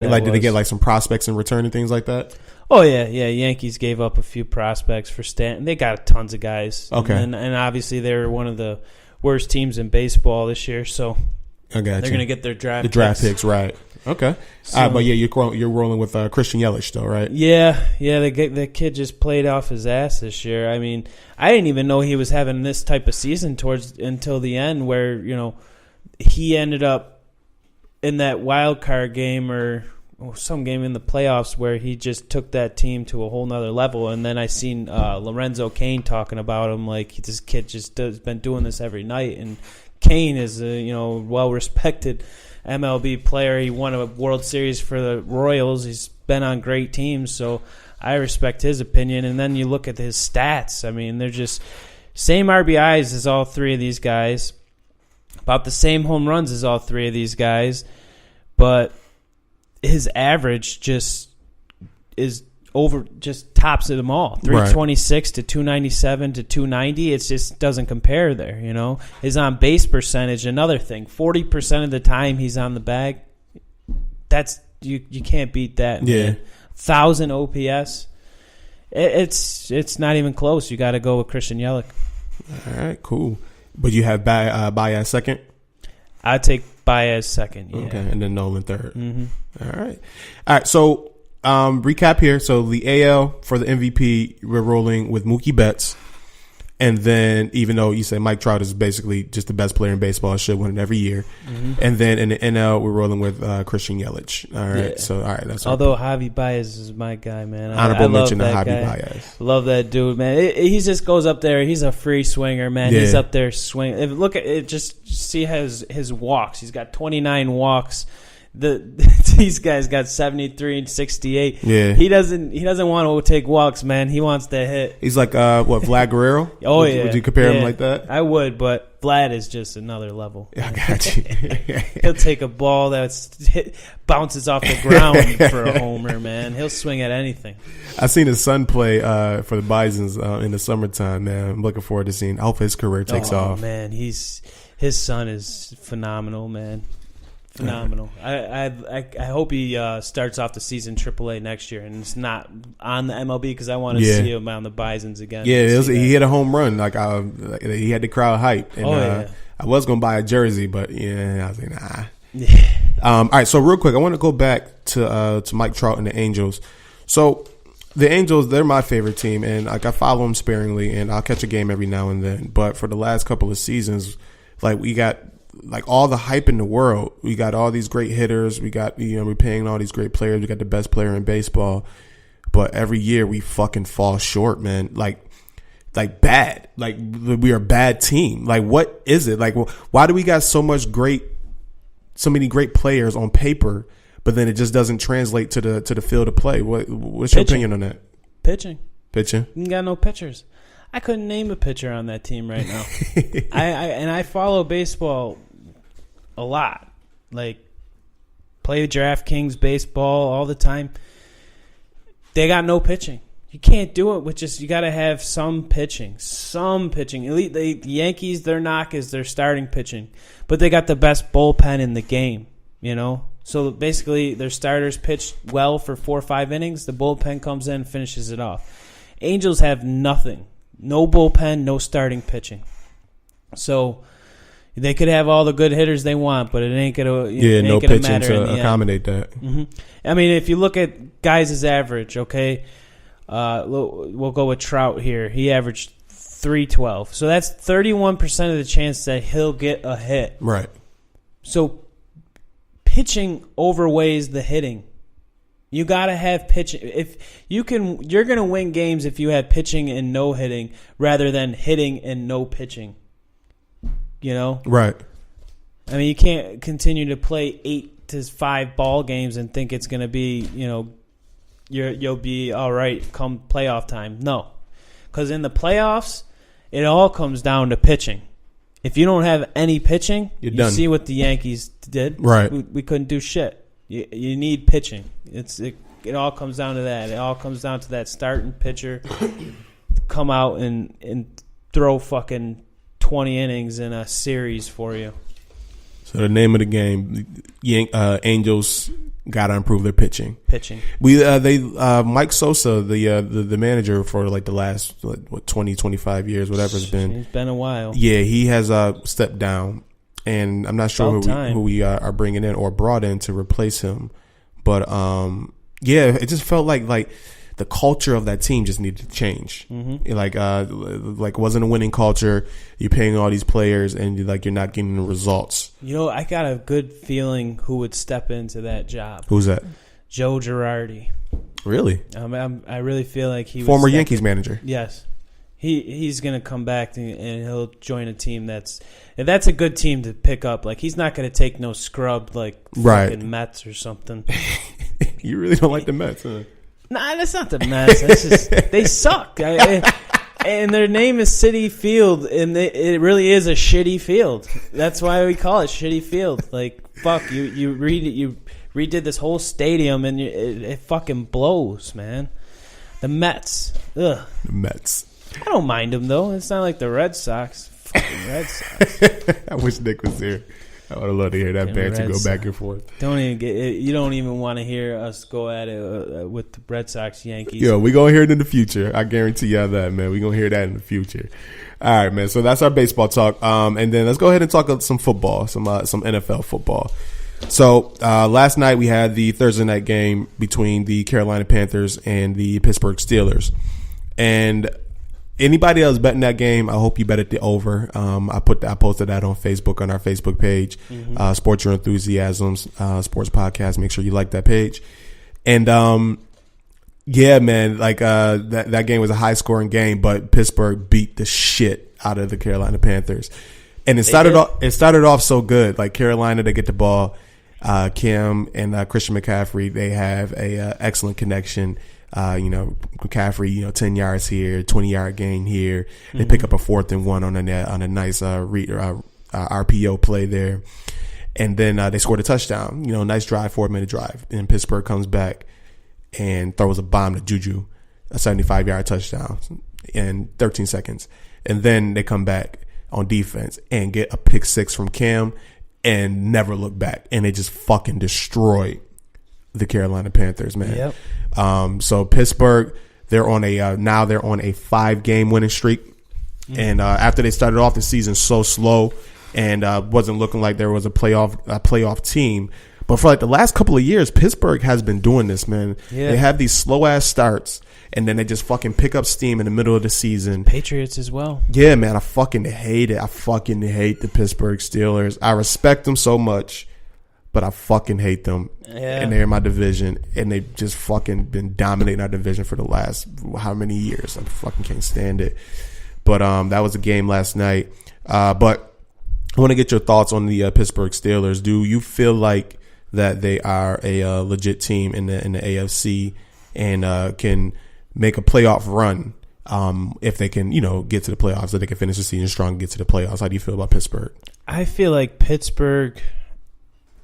Like, did they get like some prospects in return and things like that? Oh yeah. Yankees gave up a few prospects for Stanton. They got tons of guys. Okay, and obviously they're one of the worst teams in baseball this year. So I got they're going to get their draft picks, right? Okay, so, but yeah, you're rolling with Christian Yelich though, right? Yeah. The kid just played off his ass this year. I mean, I didn't even know he was having this type of season until the end, where he ended up in that wild card game or some game in the playoffs where he just took that team to a whole nother level. And then I seen Lorenzo Cain talking about him like this kid just has been doing this every night. And Cain is a well respected MLB player. He won a World Series for the Royals. He's been on great teams, so I respect his opinion. And then you look at his stats. I mean, they're just same RBIs as all three of these guys, about the same home runs as all three of these guys, but his average just tops them all. 326 to 297 to 290. It just doesn't compare there, His on base percentage, another thing. 40% of the time he's on the bag. That's you can't beat that. Yeah. Man. 1,000 OPS. It's not even close. You got to go with Christian Yelich. All right, cool. But you have Baez second? I'd take Baez second, yeah. Okay, and then Nolan third. Mm-hmm. All right, so recap here. So the AL for the MVP, we're rolling with Mookie Betts. And then even though you say Mike Trout is basically just the best player in baseball, should win it every year. Mm-hmm. And then in the NL, we're rolling with Christian Yelich. All right. Yeah. So, all right. That's although Javi Baez is my guy, man. Honorable mention to Javi Baez. Love that dude, man. He just goes up there. He's a free swinger, man. Yeah. He's up there swinging. Look at it. Just see his walks. He's got 29 walks. These guys got 73 and 68. Yeah, he doesn't want to take walks, man. He wants to hit. He's like Vlad Guerrero. Oh yeah, would you compare him like that? I would, but Vlad is just another level. Yeah, I got you. He'll take a ball bounces off the ground for a homer, man. He'll swing at anything. I seen his son play for the Bisons in the summertime, man. I'm looking forward to seeing. I hope his career takes off. Man, his son is phenomenal, man. Phenomenal. I hope he starts off the season AAA next year, and it's not on the MLB because I want to see him on the Bisons again. Yeah, he hit a home run. Like he had the crowd hype. And, I was gonna buy a jersey, but I was like, nah. Yeah. All right, so real quick, I want to go back to Mike Trout and the Angels. So the Angels, they're my favorite team, and like I follow them sparingly, and I'll catch a game every now and then. But for the last couple of seasons, like we got like all the hype in the world. We got all these great hitters. We got, we're paying all these great players. We got the best player in baseball. But every year we fucking fall short, man. Like bad. Like we are a bad team. Like what is it? Like why do we got so many great players on paper, but then it just doesn't translate to the field of play? What's your opinion on that? Pitching. You got no pitchers. I couldn't name a pitcher on that team right now. I follow baseball a lot. Like, play DraftKings baseball all the time. They got no pitching. You can't do it with just, you got to have some pitching. The Yankees, their knock is their starting pitching. But they got the best bullpen in the game, So basically, their starters pitch well for 4 or 5 innings. The bullpen comes in and finishes it off. Angels have nothing. No bullpen, no starting pitching. So they could have all the good hitters they want, but it ain't gonna no pitching matter to accommodate that. Mm-hmm. I mean, if you look at guys' average, okay, we'll go with Trout here. He averaged 312, so that's 31% of the chance that he'll get a hit. Right. So pitching overweighs the hitting. You gotta have pitching. If you're gonna win games if you have pitching and no hitting, rather than hitting and no pitching. Right. I mean, you can't continue to play 8 to 5 ball games and think it's gonna be, you'll be all right come playoff time. No, because in the playoffs, it all comes down to pitching. If you don't have any pitching, you're done. See what the Yankees did. Right. We couldn't do shit. You need pitching. It all comes down to that. It all comes down to that starting pitcher come out and throw fucking 20 innings in a series for you. So the name of the game, Angels got to improve their pitching. Mike Sosa, the manager for like the last 20, 25 years, whatever it's been. It's been a while. Yeah, he has stepped down, and I'm not sure who we are bringing in or brought in to replace him. But yeah, it just felt like the culture of that team just needed to change. Mm-hmm. Like wasn't a winning culture. You're paying all these players and you're not getting the results. I got a good feeling who would step into that job. Who's that? Joe Girardi. Really? I really feel like he former Yankees manager. Yes, he's gonna come back and he'll join a team that's a good team to pick up. Like he's not gonna take no scrub like fucking Mets or something. You really don't like the Mets, huh? Nah, that's not the Mets. That's just, they suck. And their name is Citi Field, and it really is a shitty field. That's why we call it Shitty Field. Like, fuck, you redid this whole stadium, and it fucking blows, man. The Mets. Ugh. The Mets. I don't mind them, though. It's not like the Red Sox. Fucking Red Sox. I wish Nick was here. I would have loved to hear that banter go back and forth. You don't even want to hear us go at it with the Red Sox Yankees. Yo, we gonna hear it in the future. I guarantee y'all that, man. We gonna hear that in the future. All right, man. So that's our baseball talk. And then let's go ahead and talk some football, some NFL football. So last night we had the Thursday night game between the Carolina Panthers and the Pittsburgh Steelers, and anybody else betting that game, I hope you bet it the over. I posted that on Facebook, on our Facebook page, Sports Your Enthusiasms, Sports Podcast. Make sure you like that page. And yeah, man, like that game was a high scoring game, but Pittsburgh beat the shit out of the Carolina Panthers. And it started off so good. Like Carolina, they get the ball. Cam and Christian McCaffrey, they have a excellent connection. McCaffrey, 10 yards here, 20-yard gain here. They pick up a 4th and 1 on a nice RPO play there. And then they scored a touchdown. Nice drive, 4-minute drive. And Pittsburgh comes back and throws a bomb to Juju, a 75-yard touchdown in 13 seconds. And then they come back on defense and get a pick 6 from Cam and never look back. And they just fucking destroyed the Carolina Panthers, man. Yep. So Pittsburgh, they're on a 5-game winning streak. And after they started off the season so slow and wasn't looking like there was a playoff team, but for like the last couple of years, Pittsburgh has been doing this, man. Yeah. They have these slow ass starts and then they just fucking pick up steam in the middle of the season. Patriots as well. Yeah, man, I fucking hate it. I fucking hate the Pittsburgh Steelers. I respect them so much, but I fucking hate them. Yeah. And they're in my division, and they've just fucking been dominating our division for the last how many years. I fucking can't stand it. But that was a game last night. But I want to get your thoughts on the Pittsburgh Steelers. Do you feel like that they are a legit team in the AFC and can make a playoff run if they can, get to the playoffs, so they can finish the season strong and get to the playoffs? How do you feel about Pittsburgh? I feel like Pittsburgh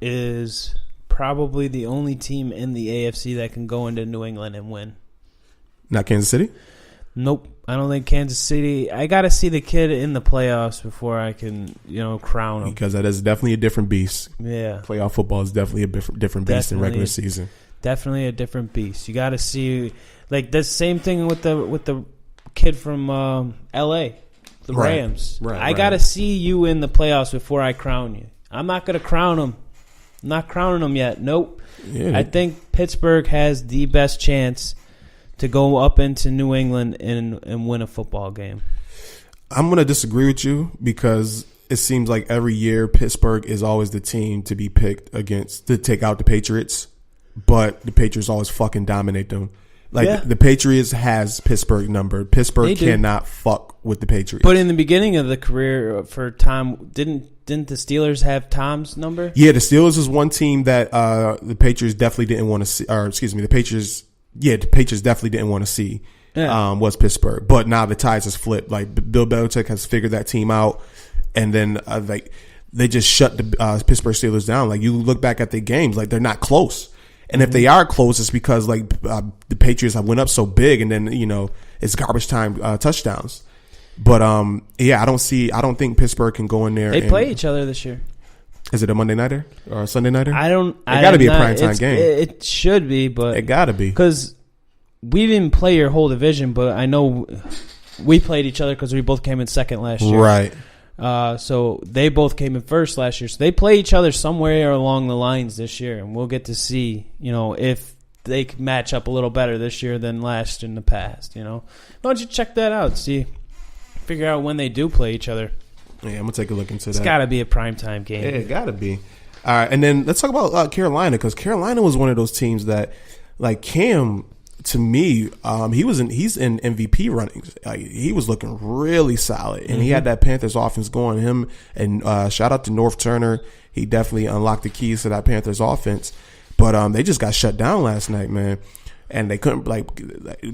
is probably the only team in the AFC that can go into New England and win. Not Kansas City? Nope. I don't think Kansas City. I got to see the kid in the playoffs before I can, crown him. Because that is definitely a different beast. Yeah. Playoff football is definitely a different beast than regular season. Definitely a different beast. You got to see, like, the same thing with the kid from L.A., the Rams. Right. I got to see you in the playoffs before I crown you. I'm not going to crown him. I'm not crowning them yet. Nope. Yeah. I think Pittsburgh has the best chance to go up into New England and win a football game. I'm going to disagree with you because it seems like every year Pittsburgh is always the team to be picked against to take out the Patriots, but the Patriots always fucking dominate them. Like the Patriots has Pittsburgh numbered. Pittsburgh cannot fuck with the Patriots. But in the beginning of the career for Tom, didn't the Steelers have Tom's number? Yeah, the Steelers is one team that the Patriots definitely didn't want to see. Or excuse me, the Patriots definitely didn't want to see. Yeah. Was Pittsburgh, but now the tides has flipped. Like Bill Belichick has figured that team out, and then they just shut the Pittsburgh Steelers down. Like you look back at the games, like they're not close. And if they are close, it's because the Patriots have went up so big, and then it's garbage time touchdowns. But I don't think Pittsburgh can go in there. They play each other this year. Is it a Monday nighter or a Sunday nighter? It got to be a primetime game. It should be, but it got to be because we didn't play your whole division, but I know we played each other because we both came in second last year. Right. So they both came in first last year. So they play each other somewhere along the lines this year, and we'll get to see, if they can match up a little better this year than last in the past. Why don't you check that out? Figure out when they do play each other. Yeah, I'm gonna take a look into that. It's got to be a primetime game. Yeah, it got to be. All right, and then let's talk about Carolina, because Carolina was one of those teams that, like Cam, to me, he's in MVP runnings. He was looking really solid, and he had that Panthers offense going. Him and shout out to North Turner. He definitely unlocked the keys to that Panthers offense. But they just got shut down last night, man. And they couldn't,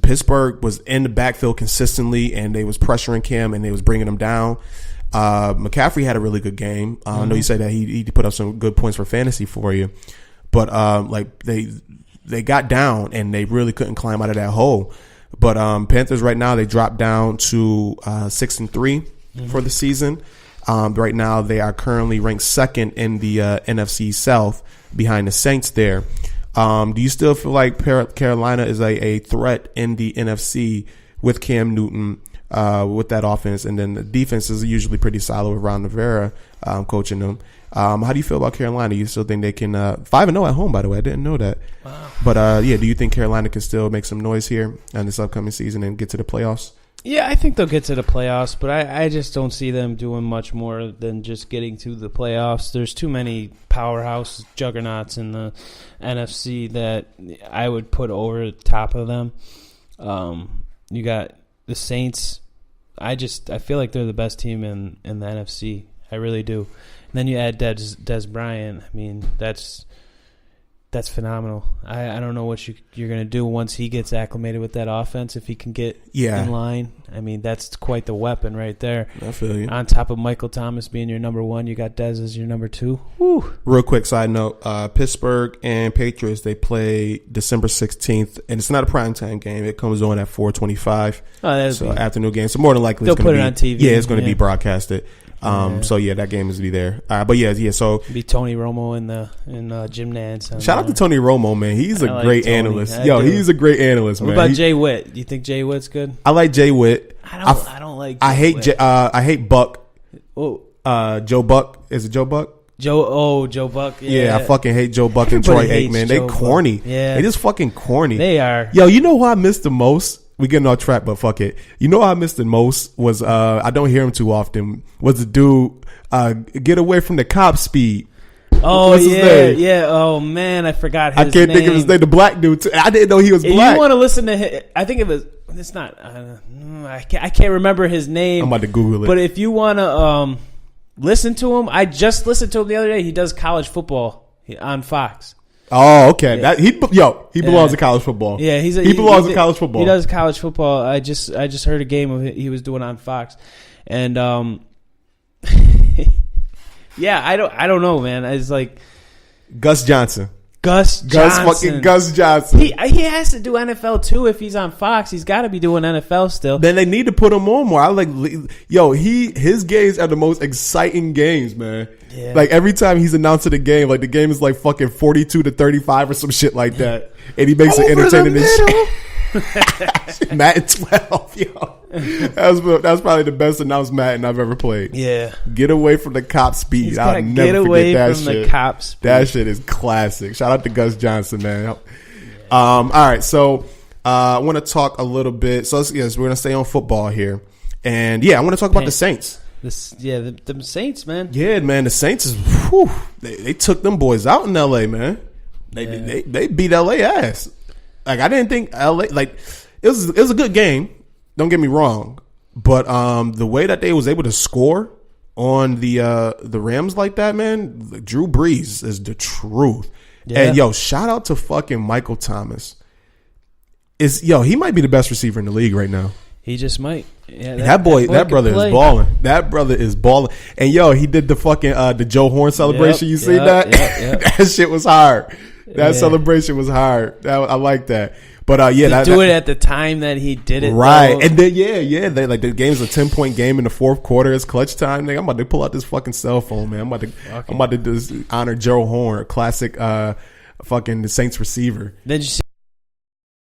Pittsburgh was in the backfield consistently, and they was pressuring Cam, and they was bringing him down. McCaffrey had a really good game. I know you said that he put up some good points for fantasy for you. But they got down, and they really couldn't climb out of that hole. But Panthers right now, they dropped down to 6-3 for the season. Right now, they are currently ranked second in the NFC South behind the Saints there. Do you still feel like Carolina is a threat in the NFC with Cam Newton, with that offense? And then the defense is usually pretty solid with Ron Rivera coaching them. How do you feel about Carolina? You still think they can 5-0 at home, by the way? I didn't know that. Wow. But, do you think Carolina can still make some noise here in this upcoming season and get to the playoffs? Yeah, I think they'll get to the playoffs, but I just don't see them doing much more than just getting to the playoffs. There's too many powerhouse juggernauts in the NFC that I would put over the top of them. You got the Saints. I feel like they're the best team in the NFC. I really do. And then you add Des Bryant. I mean, that's phenomenal. I don't know what you're going to do once he gets acclimated with that offense, if he can get in line. I mean, that's quite the weapon right there. I feel you. On top of Michael Thomas being your number one, you got Dez as your number two. Whew. Real quick side note, Pittsburgh and Patriots, they play December 16th, and it's not a primetime game. It comes on at 4:25. So afternoon game. So more than likely they'll put it on TV. Yeah, it's going to be broadcasted. So that game is be there. But yeah. So be Tony Romo and Jim Nantz. Shout out to Tony Romo, man. He's a great analyst. He's a great analyst, man. What about Jay Witt? Do you think Jay Witt's good? I like Jay Witt. I don't like. I hate Buck. Oh, Joe Buck. Is it Joe Buck? Joe Buck. Yeah, I fucking hate Joe Buck and Troy Aikman. They corny. Yeah, they just fucking corny. They are. Yo, you know who I missed the most? We getting off track, but fuck it. You know what I missed the most was I don't hear him too often. Was the dude get away from the cop speed? Oh, what's his name? Yeah. Oh man, I forgot his name. I can't think of his name. The black dude too. I didn't know he was black. If you want to listen to him, I think it was. It's not. I can't remember his name. I'm about to Google it. But if you want to listen to him, I just listened to him the other day. He does college football on Fox. Oh, okay. Yeah. He belongs to college football. Yeah, he belongs to college football. He does college football. I just heard a game of it he was doing on Fox, and yeah, I don't know, man. It's like Gus Johnson. Fucking Gus Johnson. He has to do NFL too if he's on Fox. He's got to be doing NFL still. Then they need to put him on more. His games are the most exciting games, man. Yeah. Like every time he's announcing a game, like the game is like fucking 42-35 or some shit like that, and he makes it entertaining as shit. Madden 12, yo. That was probably the best announced Madden I've ever played. Yeah. Get away from the cop speed. I'll never forget that shit. The cop speed. That shit is classic. Shout out to Gus Johnson, man. Yeah. All right, so I want to talk a little bit. So we're gonna stay on football here, and I want to talk about the Saints. The Saints, man. Yeah, man. The Saints is they took them boys out in LA, man. They beat LA ass. Like I didn't think LA it was a good game. Don't get me wrong, but the way that they was able to score on the Rams like that, man, Drew Brees is the truth. Yeah. And shout out to fucking Michael Thomas. He might be the best receiver in the league right now. He just might. Yeah, that brother is balling. That brother is balling. And he did the fucking the Joe Horn celebration. You see that? Yep. That shit was hard. That celebration was hard. I like that. But yeah, do it at the time that he did it, right? Though. And then they like the game's a 10-point game in the fourth quarter. It's clutch time. Nigga, I'm about to pull out this fucking cell phone, man. I'm about to just honor Joe Horn, classic fucking the Saints receiver. Did you see